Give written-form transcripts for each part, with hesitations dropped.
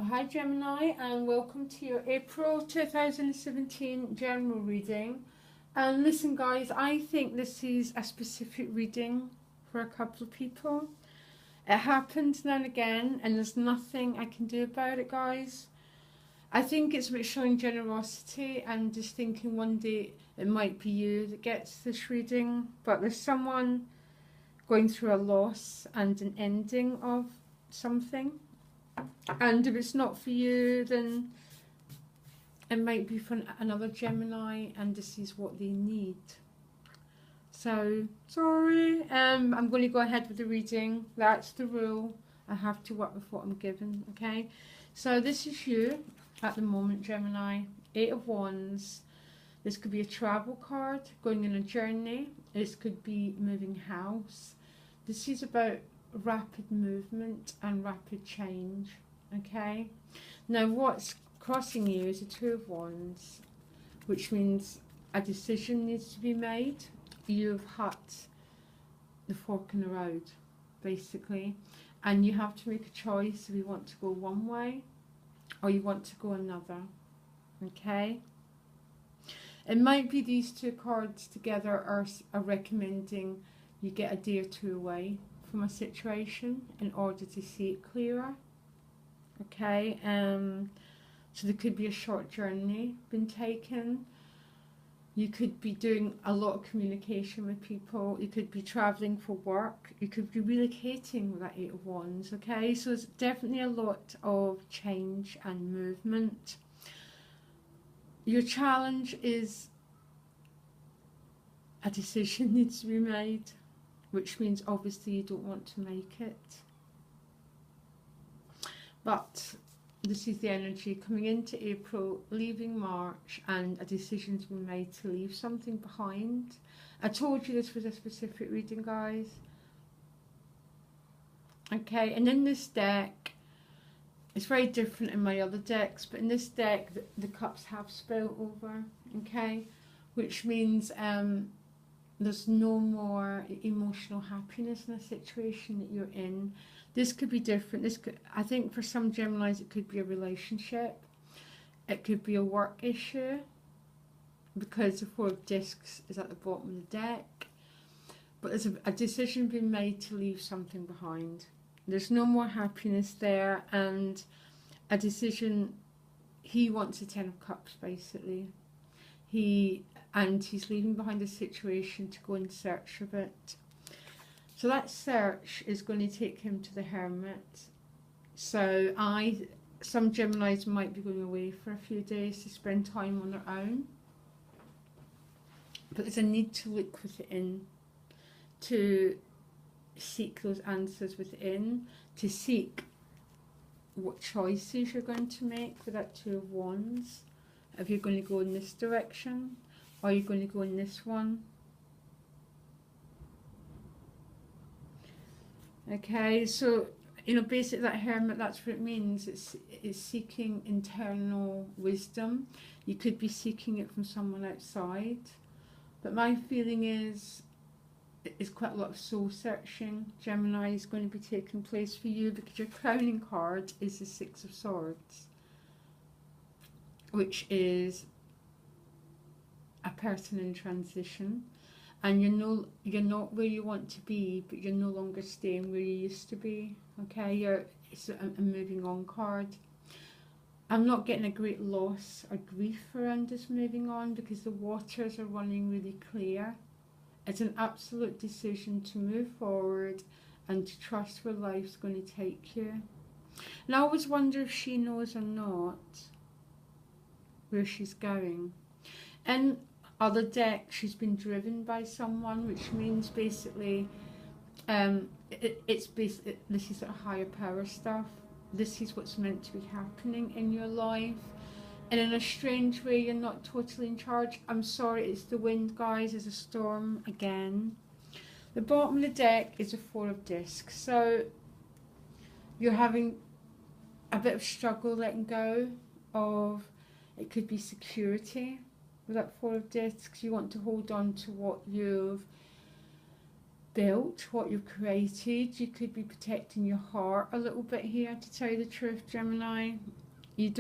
Hi Gemini, and welcome to your April 2017 general reading. And listen guys, I think this is a specific reading for a couple of people. It happens now and again, and there's nothing I can do about it, guys. I think it's about showing generosity and just thinking one day it might be you that gets this reading, but there's someone going through a loss and an ending of something. And if it's not for you, then it might be for another Gemini, and this is what they need. So, sorry, I'm going to go ahead with the reading. That's the rule. I have to work with what I'm given, okay? So this is you at the moment, Gemini. 8 of Wands. This could be a travel card, going on a journey. This could be moving house. This is about rapid movement and rapid change, okay? Now what's crossing you is a 2 of Wands, which means a decision needs to be made. You've had the fork in the road, basically, and you have to make a choice if you want to go one way or you want to go another, okay? It might be these two cards together are recommending you get a day or two away from a situation in order to see it clearer, okay? So there could be a short journey been taken. You could be doing a lot of communication with people. You could be traveling for work. You could be relocating with that 8 of Wands, okay? So it's definitely a lot of change and movement. Your challenge is a decision needs to be made, which means obviously you don't want to make it. But this is the energy coming into April, leaving March, and a decision's been made to leave something behind. I told you this was a specific reading, guys. Okay, and in this deck, it's very different in my other decks, but in this deck, the cups have spilled over, okay? Which means there's no more emotional happiness in a situation that you're in. This could be different. This could, I think for some Geminis, it could be a relationship. It could be a work issue, because the 4 of Discs is at the bottom of the deck. But there's a decision being made to leave something behind. There's no more happiness there, and a decision. He wants a 10 of Cups, basically. He's leaving behind a situation to go in search of it. So that search is going to take him to the Hermit. So some Geminis might be going away for a few days to spend time on their own. But there's a need to look within, to seek those answers within, to seek what choices you're going to make with that 2 of Wands. If you're going to go in this direction, or you're going to go in this one. Okay, so, you know, basically that Hermit, that's what it means. It's seeking internal wisdom. You could be seeking it from someone outside. But my feeling is quite a lot of soul searching, Gemini, is going to be taking place for you, because your crowning card is the 6 of Swords, which is a person in transition. And you're not where you want to be, but you're no longer staying where you used to be. Okay, it's a moving on card. I'm not getting a great loss or grief around this moving on, because the waters are running really clear. It's an absolute decision to move forward and to trust where life's going to take you. And I always wonder if she knows or not where she's going. And other deck, she's been driven by someone, which means basically this is sort of higher power stuff. This is what's meant to be happening in your life, and in a strange way you're not totally in charge. I'm sorry, it's the wind, guys. There's a storm again. The bottom of the deck is a 4 of Discs, so you're having a bit of struggle letting go of, it could be security. With that 4 of Discs, you want to hold on to what you've built, what you've created. You could be protecting your heart a little bit here, to tell you the truth, Gemini. You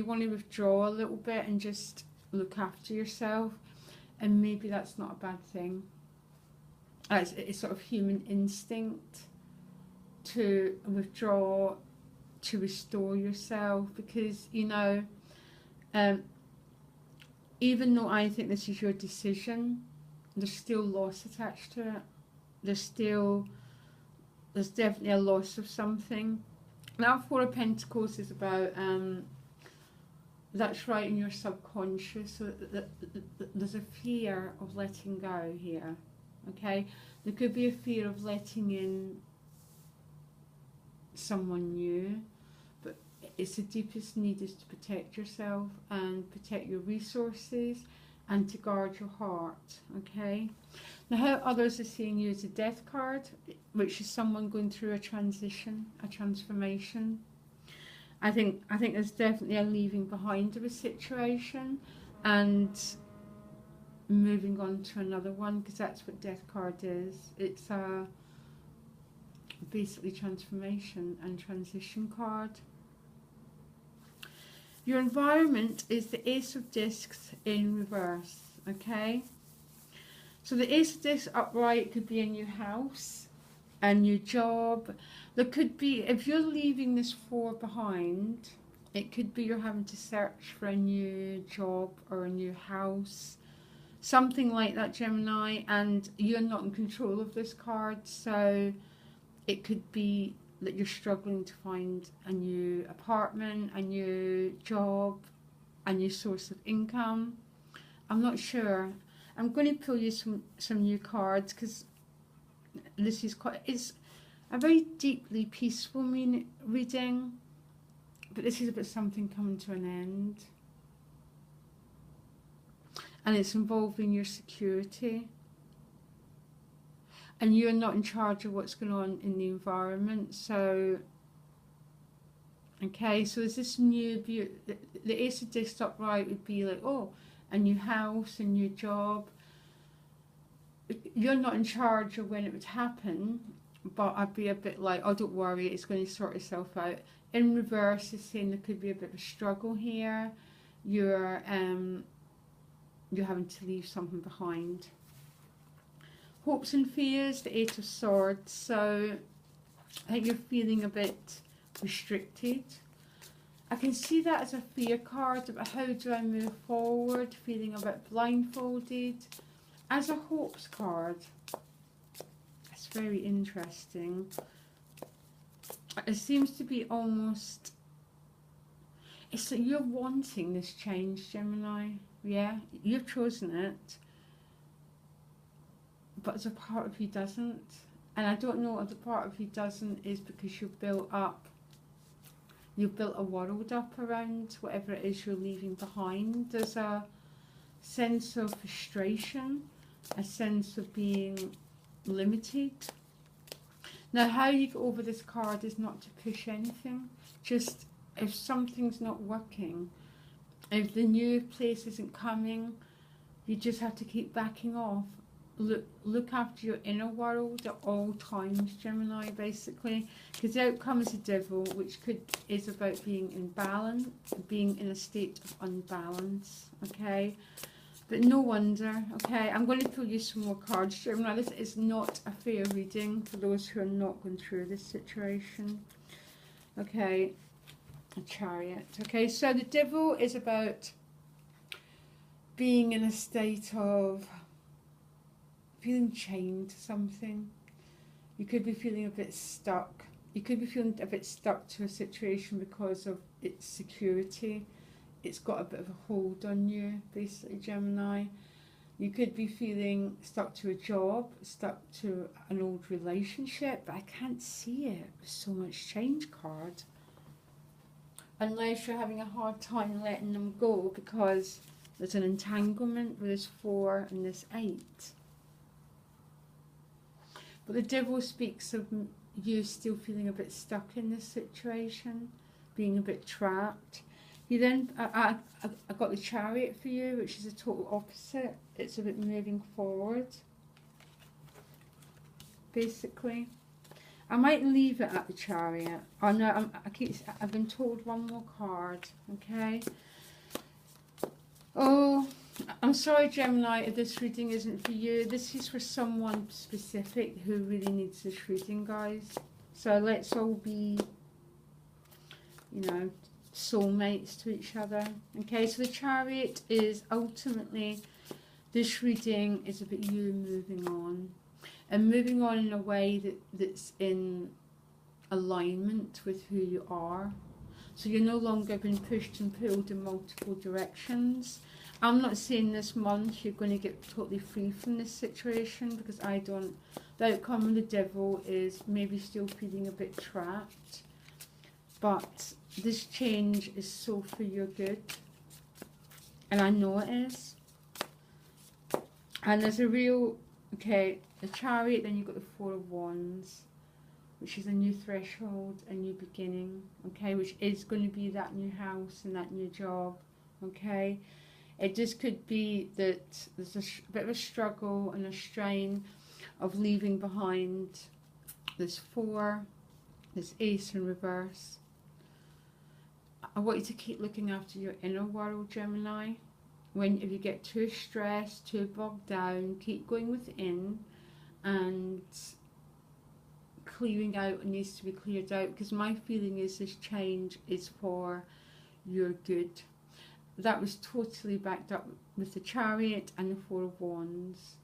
want to withdraw a little bit and just look after yourself, and maybe that's not a bad thing. It's sort of human instinct to withdraw, to restore yourself, because even though I think this is your decision, there's still loss attached to it. There's definitely a loss of something. Now, Four of Pentacles is about that's right in your subconscious. So there's a fear of letting go here. Okay, there could be a fear of letting in someone new, but it's the deepest need is to protect yourself and protect your resources and to guard your heart. Okay, now how others are seeing you is a Death card, which is someone going through a transition, a transformation. I think there's definitely a leaving behind of a situation and moving on to another one, because that's what Death card is. It's a basically transformation and transition card. Your environment is the Ace of Discs in reverse. Okay, so the Ace of Discs upright could be a new house, a new job. There could be, if you're leaving this Four behind, it could be you're having to search for a new job or a new house, something like that, Gemini, and you're not in control of this card. So it could be that you're struggling to find a new apartment, a new job, a new source of income. I'm not sure. I'm going to pull you some new cards, because this is it's a very deeply peaceful reading, but this is about something coming to an end, and it's involving your security, and you're not in charge of what's going on in the environment. So okay, so is this new the Ace of Discs upright would be like, oh, a new house, a new job. You're not in charge of when it would happen, but I'd be a bit like, oh, don't worry, it's going to sort itself out. In reverse, it's saying there could be a bit of a struggle here. You're having to leave something behind. Hopes and fears, the Eight of Swords. So I think you're feeling a bit restricted. I can see that as a fear card about how do I move forward, feeling a bit blindfolded. As a hopes card, it's very interesting. It seems to be almost, it's that you're wanting this change, Gemini. Yeah, you've chosen it, but there's a part of you doesn't. And I don't know if the part of you doesn't is because you've built a world up around whatever it is you're leaving behind. There's a sense of frustration, a sense of being limited. Now, how you get over this card is not to push anything. Just if something's not working, if the new place isn't coming, you just have to keep backing off. Look after your inner world at all times, Gemini, basically, because the outcome is a Devil, which is about being in balance, being in a state of unbalance. Okay, but no wonder. Okay, I'm going to pull you some more cards, Gemini. This is not a fair reading for those who are not going through this situation. Okay, a Chariot. Okay, so the Devil is about being in a state of feeling chained to something. You could be feeling a bit stuck. You could be feeling a bit stuck to a situation because of its security. It's got a bit of a hold on you, basically, Gemini. You could be feeling stuck to a job, stuck to an old relationship, but I can't see it with so much change card. Unless you're having a hard time letting them go because there's an entanglement with this 4 and this 8. But the Devil speaks of you still feeling a bit stuck in this situation, being a bit trapped. You then, I got the Chariot for you, which is a total opposite. It's a bit moving forward. basically. I might leave it at the Chariot. Oh no, I've been told one more card, okay? Oh, I'm sorry, Gemini, if this reading isn't for you. This is for someone specific who really needs this reading, guys. So let's all be, you know, soulmates to each other. Okay, so the Chariot is ultimately, this reading is about you moving on. And moving on in a way that's in alignment with who you are. So you're no longer being pushed and pulled in multiple directions. I'm not saying this month you're going to get totally free from this situation, because I don't. The outcome of the Devil is maybe still feeling a bit trapped. But this change is so for your good. And I know it is. And there's a real, okay, the Chariot, then you've got the Four of Wands, which is a new threshold, a new beginning, okay, which is going to be that new house and that new job, okay. It just could be that there's a bit of a struggle and a strain of leaving behind this Four, this Ace in reverse. I want you to keep looking after your inner world, Gemini. If you get too stressed, too bogged down, keep going within and clearing out what needs to be cleared out, because my feeling is this change is for your good. That was totally backed up with the Chariot and the Four of Wands,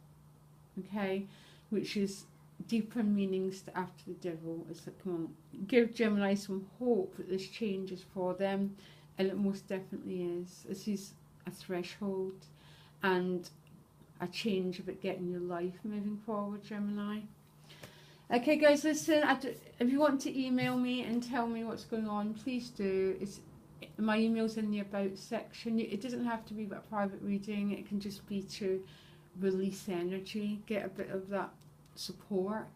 okay, which is deeper meanings to after the Devil. It's like, come on, give Gemini some hope that this change is for them, and it most definitely is. This is a threshold and a change about getting your life moving forward, Gemini. Okay, guys, listen, if you want to email me and tell me what's going on, please do. My email's in the About section. It doesn't have to be a private reading. It can just be to release energy, get a bit of that support.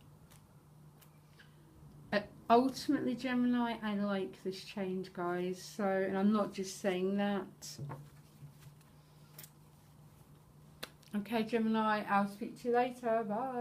Ultimately, Gemini, I like this change, guys. So, and I'm not just saying that. Okay, Gemini, I'll speak to you later. Bye.